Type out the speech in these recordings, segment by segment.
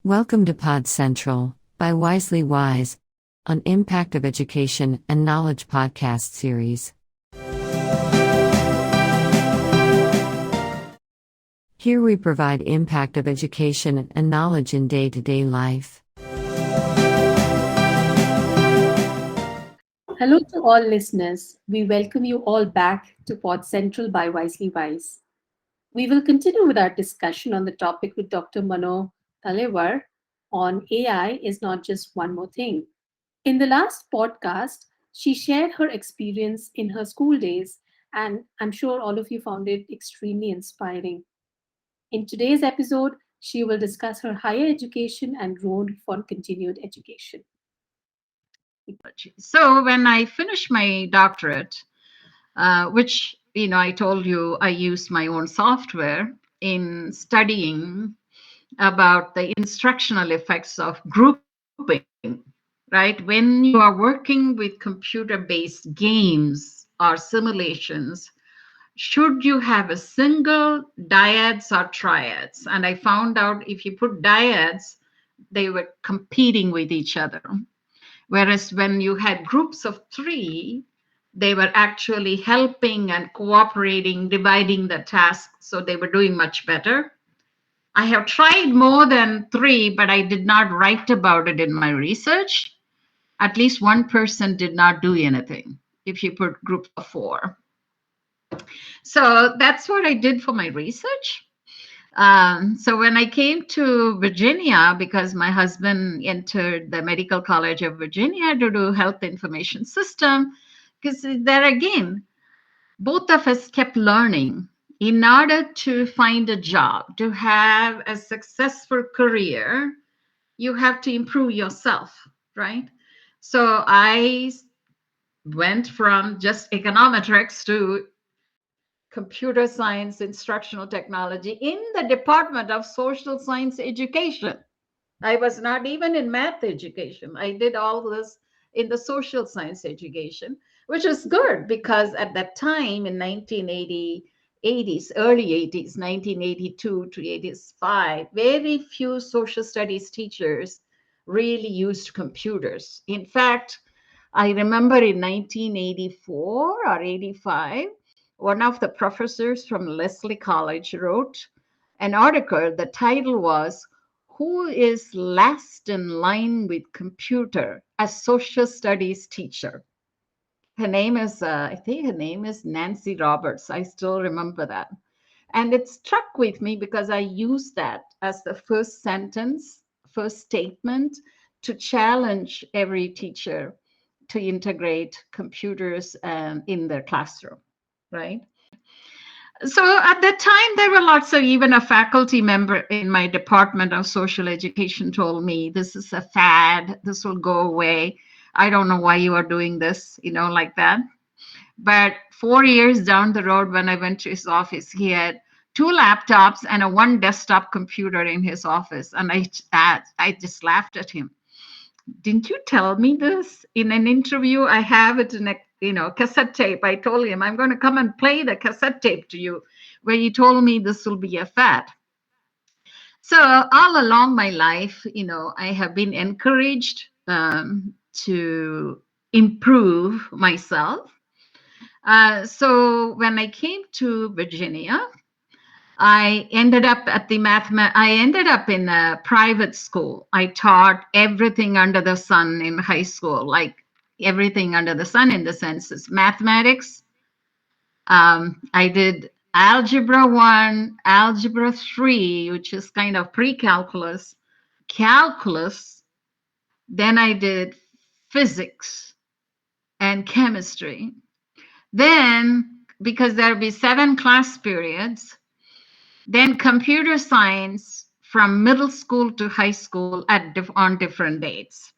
Welcome to PodCentral by WiselyWise, an Impact of Education and Knowledge podcast series. Here we provide impact of education and knowledge in day-to-day life. Hello to all listeners. We welcome you all back to PodCentral by WiselyWise. We will continue with our discussion on the topic with Dr. Manorama Talaiver on AI is not just one more thing. In the last podcast, she shared her experience in her school days, and I'm sure all of you found it extremely inspiring. In today's episode, she will discuss her higher education and role for continued education. So when I finished my doctorate, which I told you I used my own software in studying about the instructional effects of grouping, right? When you are working with computer-based games or simulations, should you have a single dyads or triads? And I found out if you put dyads, they were competing with each other. Whereas when you had groups of three, they were actually helping and cooperating, dividing the task, so they were doing much better. I have tried more than three, but I did not write about it in my research. At least one person did not do anything if you put groups of four. So that's what I did for my research. So when I came to Virginia, because my husband entered the Medical College of Virginia to do health information system, because there again, both of us kept learning. In order to find a job, to have a successful career, you have to improve yourself, right? So I went from just econometrics to computer science, instructional technology in the Department of Social Science Education. I was not even in math education. I did all this in the social science education, which is good because at that time in 1980s, early 80s, 1982 to 85, very few social studies teachers really used computers. In fact, I remember in 1984 or 85, one of the professors from Lesley College wrote an article. The title was, "Who is last in line with computer as social studies teacher?" Her name is, I think her name is Nancy Roberts. I still remember that. And it struck with me because I used that as the first sentence, first statement to challenge every teacher to integrate computers in their classroom, right? So at that time, there were lots of, even a faculty member in my department of social education told me, this is a fad, this will go away. I don't know why you are doing this, like that. But 4 years down the road, when I went to his office, he had 2 laptops and a 1 desktop computer in his office. And I just laughed at him. Didn't you tell me this in an interview? I have it in a cassette tape. I told him, I'm going to come and play the cassette tape to you, where you told me this will be a fad. So all along my life, I have been encouraged to improve myself. So when I came to Virginia, I ended up in a private school. I taught everything under the sun in high school, like everything under the sun in the sense is mathematics. I did algebra 1, algebra 3, which is kind of pre-calculus, calculus. Then I did physics and chemistry. Then, because there'll be 7 class periods, then computer science from middle school to high school on different dates.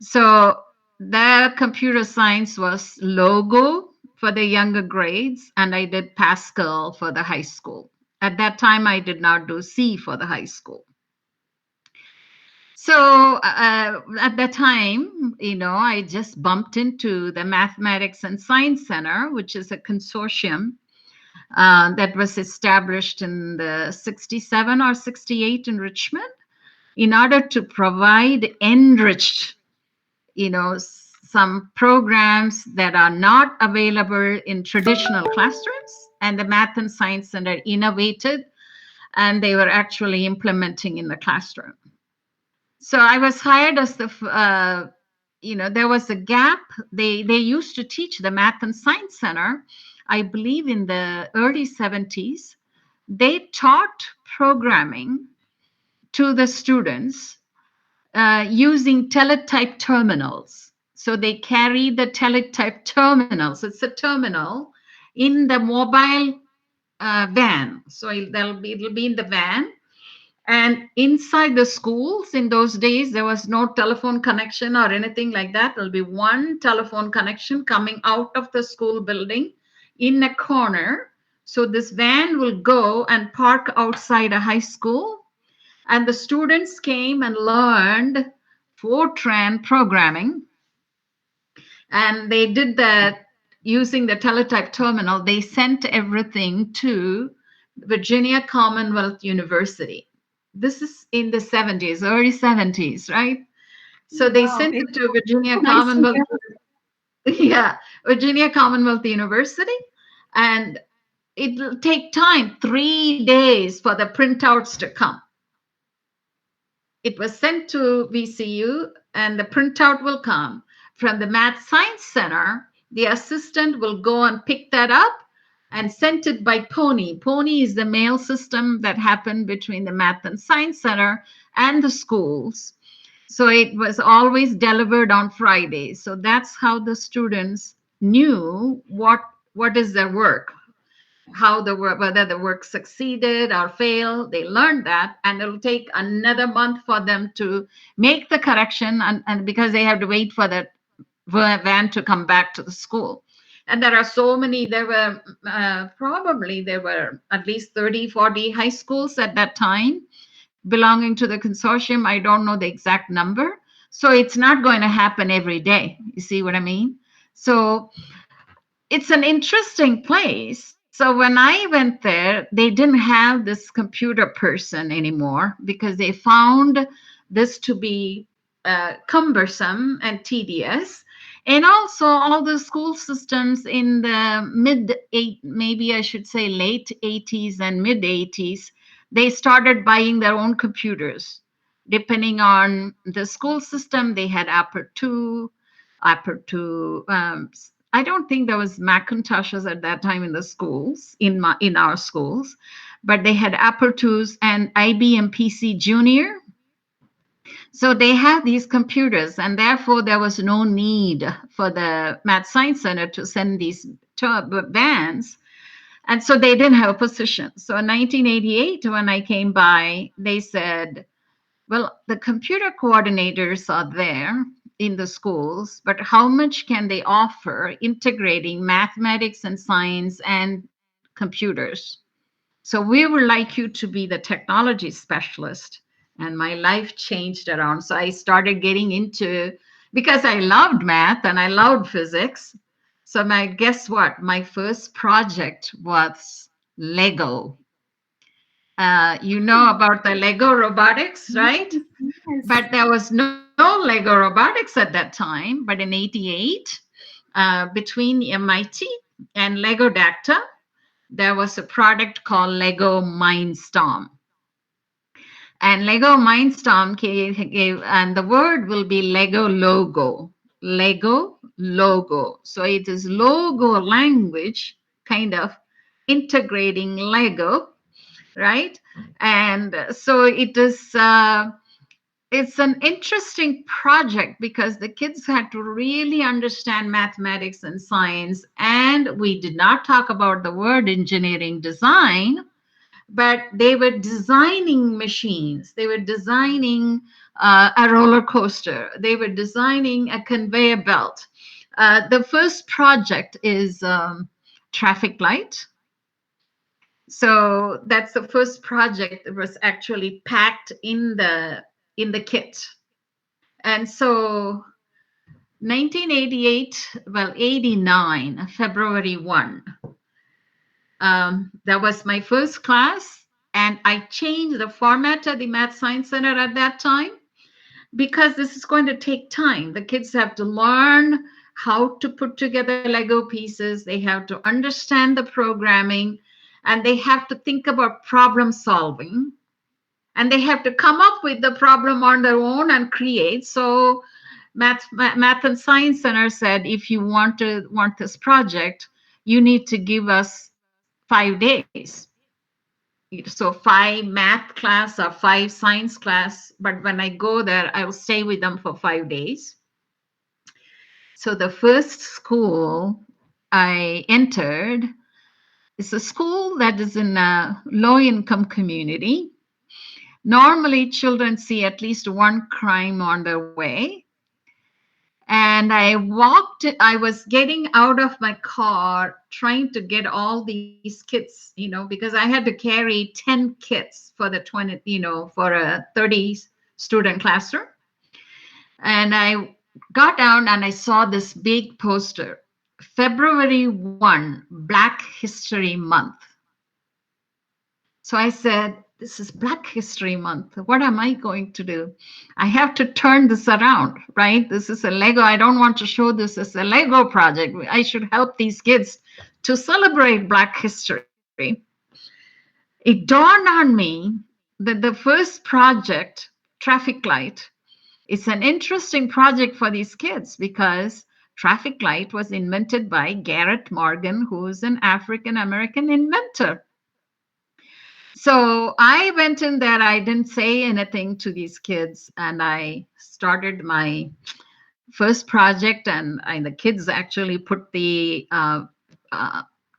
So the computer science was Logo for the younger grades, and I did Pascal for the high school. At that time, I did not do C for the high school. So at that time, I just bumped into the Mathematics and Science Center, which is a consortium that was established in the 67 or 68 in Richmond in order to provide enriched, some programs that are not available in traditional classrooms. And the Math and Science Center innovated, and they were actually implementing in the classroom. So I was hired as there was a gap. They used to teach the Math and Science Center, I believe in the early 70s. They taught programming to the students using teletype terminals. So they carry the teletype terminals. It's a terminal in the mobile van. So it'll be in the van. And inside the schools in those days, there was no telephone connection or anything like that. There'll be one telephone connection coming out of the school building in a corner. So this van will go and park outside a high school. And the students came and learned Fortran programming. And they did that using the teletype terminal. They sent everything to Virginia Commonwealth University. This is in the 70s, early 70s, right? So they sent it to Virginia Commonwealth. Yeah, Virginia Commonwealth University. And it'll take time, 3 days for the printouts to come. It was sent to VCU, and the printout will come. From the Math Science Center, the assistant will go and pick that up and sent it by Pony. Pony is the mail system that happened between the Math and Science Center and the schools. So it was always delivered on Fridays. So that's how the students knew what is their work, how the work, whether the work succeeded or failed. They learned that, and it'll take another month for them to make the correction, and because they have to wait for the van to come back to the school. And there are so many, there were at least 30, 40 high schools at that time belonging to the consortium. I don't know the exact number. So it's not going to happen every day. You see what I mean? So it's an interesting place. So when I went there, they didn't have this computer person anymore because they found this to be cumbersome and tedious. And also all the school systems in the maybe I should say late 80s and mid 80s, they started buying their own computers. Depending on the school system, they had Apple II. I don't think there was Macintoshes at that time in the schools, in our schools, but they had Apple IIs and IBM PC Junior. So they had these computers, and therefore there was no need for the Math Science Center to send these vans. And so they didn't have a position. So in 1988, when I came by, they said, well, the computer coordinators are there in the schools, but how much can they offer integrating mathematics and science and computers? So we would like you to be the technology specialist. And my life changed around. So I started getting into, because I loved math and I loved physics. So guess what? My first project was Lego. You know about the Lego robotics, right? Yes. But there was no Lego robotics at that time. But in 88, between MIT and Lego Dacta, there was a product called Lego Mindstorm. And Lego Mindstorm gave, and the word will be Lego logo. Lego logo. So it is logo language, kind of integrating Lego, right? And so it is. It's an interesting project because the kids had to really understand mathematics and science, and we did not talk about the word engineering design. But they were designing machines. They were designing a roller coaster. They were designing a conveyor belt. The first project is traffic light. So that's the first project that was actually packed in the kit. And so 1988, well, 89, February 1. That was my first class, and I changed the format of the Math Science Center at that time because this is going to take time. The kids have to learn how to put together Lego pieces, they have to understand the programming, and they have to think about problem solving, and they have to come up with the problem on their own and create. So Math and Science Center said, if you want this project, you need to give us 5 days. So 5 math class or 5 science class. But when I go there, I will stay with them for 5 days. So the first school I entered is a school that is in a low income community. Normally, children see at least one crime on their way. And I was getting out of my car trying to get all these kids, because I had to carry 10 kids for the 20, for a 30 student classroom. And I got down and I saw this big poster, February 1, Black History Month. So I said, this is Black History Month. What am I going to do? I have to turn this around, right? This is a Lego. I don't want to show this as a Lego project. I should help these kids to celebrate Black history. It dawned on me that the first project, Traffic Light, is an interesting project for these kids because traffic light was invented by Garrett Morgan, who is an African American inventor. So I went in there. I didn't say anything to these kids, and I started my first project. And the kids actually put the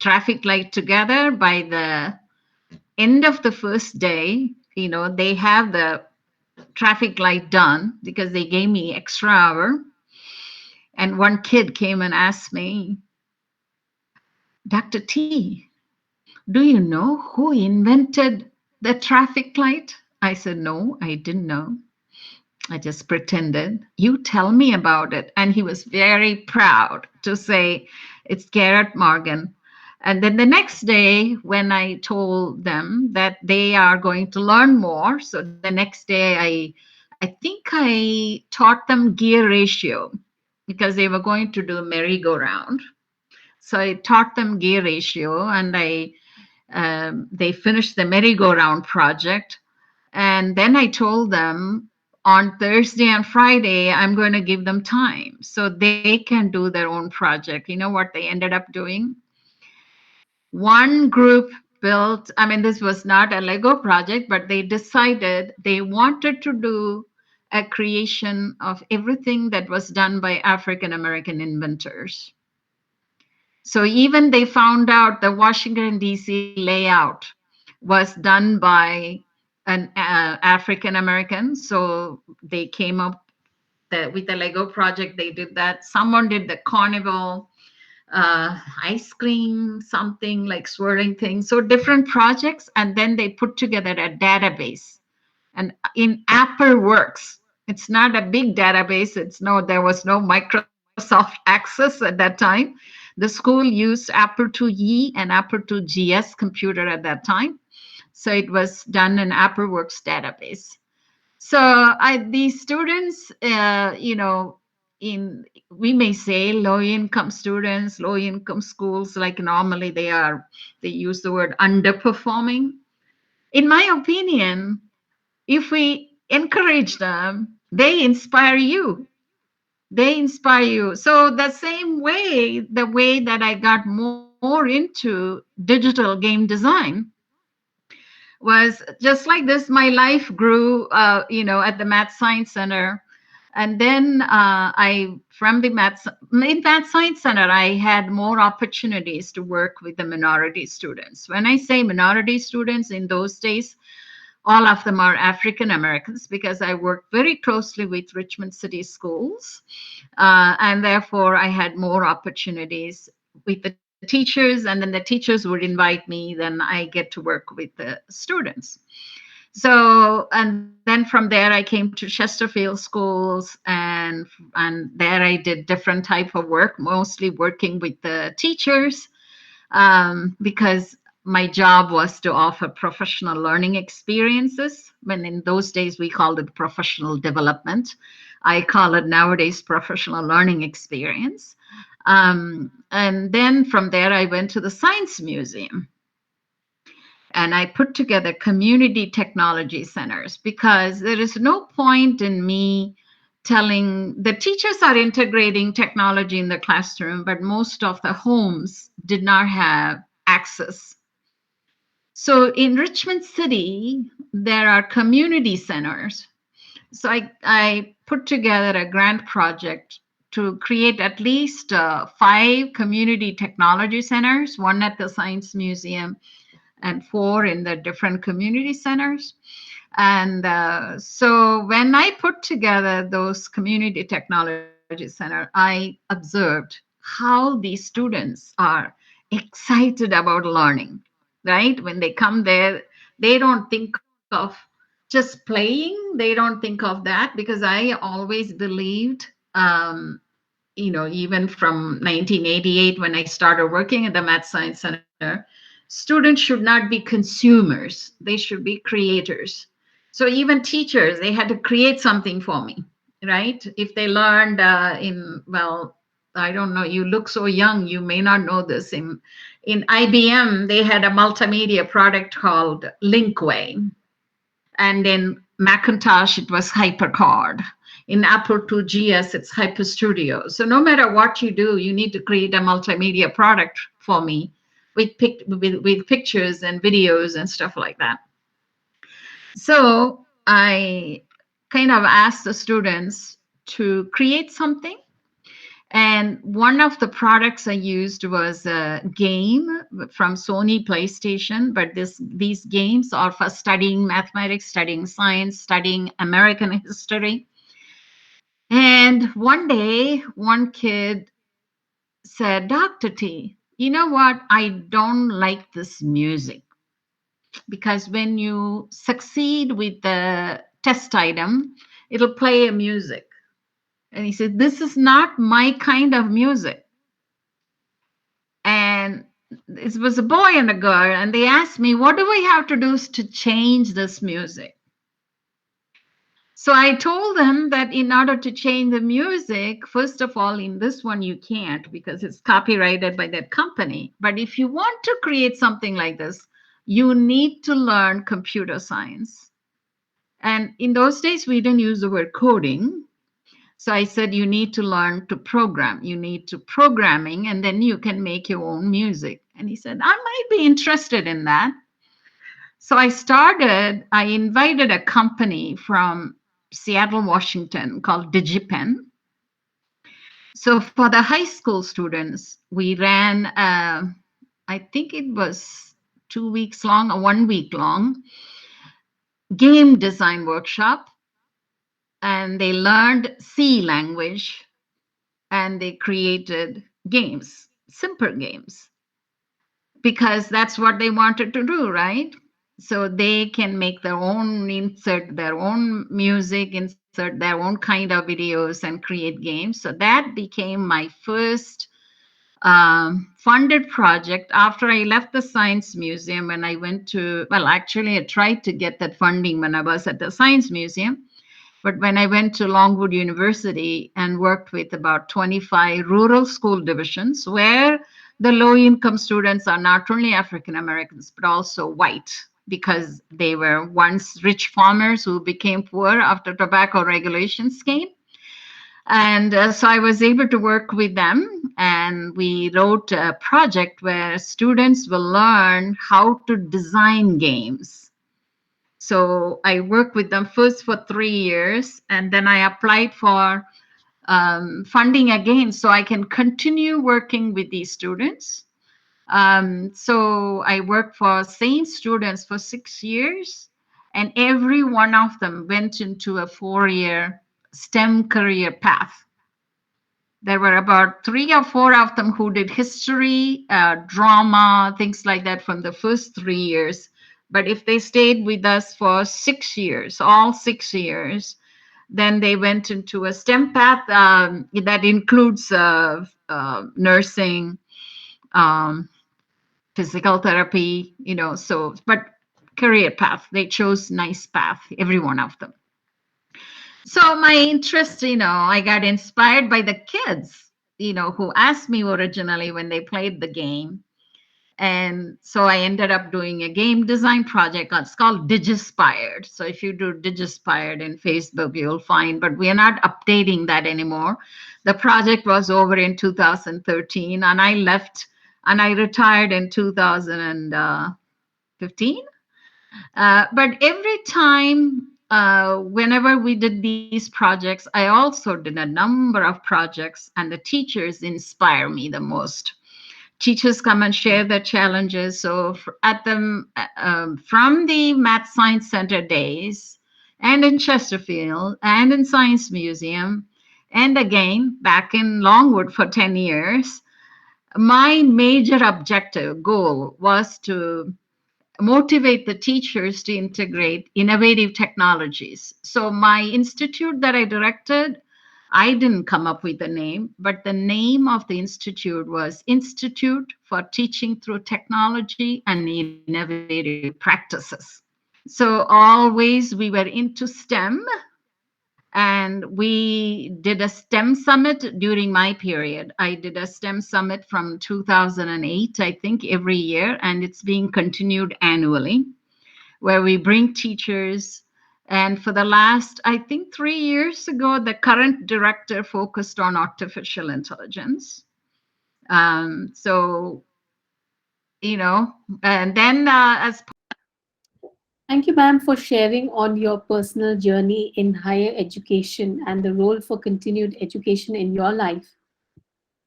traffic light together. By the end of the first day, they have the traffic light done because they gave me extra hour. And one kid came and asked me, Dr. T, do you know who invented the traffic light? I said, no, I didn't know. I just pretended. You tell me about it. And he was very proud to say, it's Garrett Morgan. And then the next day, when I told them that they are going to learn more, so the next day, I think I taught them gear ratio because they were going to do merry-go-round. So I taught them gear ratio, and they finished the merry-go-round project. And then I told them on Thursday and Friday, I'm going to give them time so they can do their own project. You know what they ended up doing? One group built, this was not a Lego project, but they decided they wanted to do a creation of everything that was done by African American inventors. So even they found out the Washington, D.C. layout was done by an African American. So they came up with the Lego project. They did that. Someone did the carnival, ice cream, something like swirling things. So different projects. And then they put together a database. And in AppleWorks, it's not a big database. There was no Microsoft Access at that time. The school used Apple IIe and Apple IIgs computer at that time. So it was done in AppleWorks database. So these students, we may say low-income students, low-income schools, like normally they use the word underperforming. In my opinion, if we encourage them, they inspire you. They inspire you. So the same way, the way that I got more into digital game design was just like this. My life grew, at the Math Science Center. And then from the Math Science Center, I had more opportunities to work with the minority students. When I say minority students, in those days, all of them are African Americans because I worked very closely with Richmond City Schools. And therefore, I had more opportunities with the teachers, and then the teachers would invite me. Then I get to work with the students. So, and then from there, I came to Chesterfield Schools, and there I did different type of work, mostly working with the teachers, because my job was to offer professional learning experiences. When in those days we called it professional development, I call it nowadays professional learning experience. And then from there, I went to the Science Museum and I put together community technology centers because there is no point in me telling the teachers are integrating technology in the classroom, but most of the homes did not have access. So in Richmond City, there are community centers. So I put together a grant project to create at least 5 community technology centers, one at the Science Museum and 4 in the different community centers. And so when I put together those community technology center, I observed how these students are excited about learning, right? When they come there, they don't think of just playing. They don't think of that because I always believed, even from 1988 when I started working at the Math Science Center, students should not be consumers. They should be creators. So even teachers, they had to create something for me, right? If they learned well, I don't know, you look so young, you may not know this. In IBM, they had a multimedia product called Linkway. And in Macintosh, it was HyperCard. In Apple IIgs, it's HyperStudio. So no matter what you do, you need to create a multimedia product for me with pictures and videos and stuff like that. So I kind of asked the students to create something. And one of the products I used was a game from Sony PlayStation, but these games are for studying mathematics, studying science, studying American history. And one day, one kid said, Dr. T, you know what? I don't like this music because when you succeed with the test item, it'll play a music. And he said, this is not my kind of music. And it was a boy and a girl, and they asked me, what do we have to do to change this music? So I told them that in order to change the music, first of all, in this one, you can't because it's copyrighted by that company. But if you want to create something like this, you need to learn computer science. And in those days, we didn't use the word coding. So I said, you need to learn to program. You need to programming, and then you can make your own music. And he said, I might be interested in that. So I invited a company from Seattle, Washington called DigiPen. So for the high school students, we ran, I think it was 2 weeks long or 1 week long, game design workshop. And they learned C language and they created games, simple games, because that's what they wanted to do, right? So they can make their own, insert their own music, insert their own kind of videos and create games. So that became my first funded project after I left the Science Museum. And I went to, well, actually, I tried to get that funding when I was at the Science Museum. But when I went to Longwood University and worked with about 25 rural school divisions where the low-income students are not only African Americans, but also white, because they were once rich farmers who became poor after tobacco regulations came. And so I was able to work with them, and we wrote a project where students will learn how to design games. So I worked with them first for 3 years, and then I applied for funding again so I can continue working with these students. So I worked for same students for 6 years, and every one of them went into a 4-year STEM career path. There were about 3 or 4 of them who did history, drama, things like that from the first 3 years. But if they stayed with us for 6 years, all 6 years, then they went into a STEM path that includes nursing, physical therapy, so, but career path, they chose nice path, every one of them. So my interest, I got inspired by the kids, who asked me originally when they played the game. And so I ended up doing a game design project. It's called Digispired. So if you do Digispired in Facebook, you'll find, but we are not updating that anymore. The project was over in 2013, and I left and I retired in 2015. But every time, whenever we did these projects, I also did a number of projects, and the teachers inspire me the most. Teachers come and share their challenges. So at the from the Math Science Center days, and in Chesterfield, and in Science Museum, and again back in Longwood for 10 years, my major objective goal was to motivate the teachers to integrate innovative technologies. So my institute that I directed, I didn't come up with the name, but the name of the institute was Institute for Teaching Through Technology and Innovative Practices. So always we were into STEM, and we did a STEM summit during my period. I did a STEM summit from 2008, I think, every year, and it's being continued annually, where we bring teachers. And for the last, I think 3 years ago, the current director focused on artificial intelligence. So, and then as Thank you, ma'am, for sharing on your personal journey in higher education and the role for continued education in your life.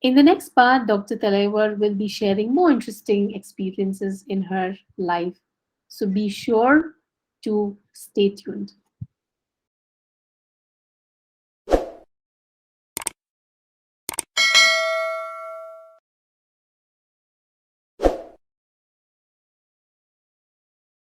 In the next part, Dr. Talaiver will be sharing more interesting experiences in her life. So be sure to stay tuned.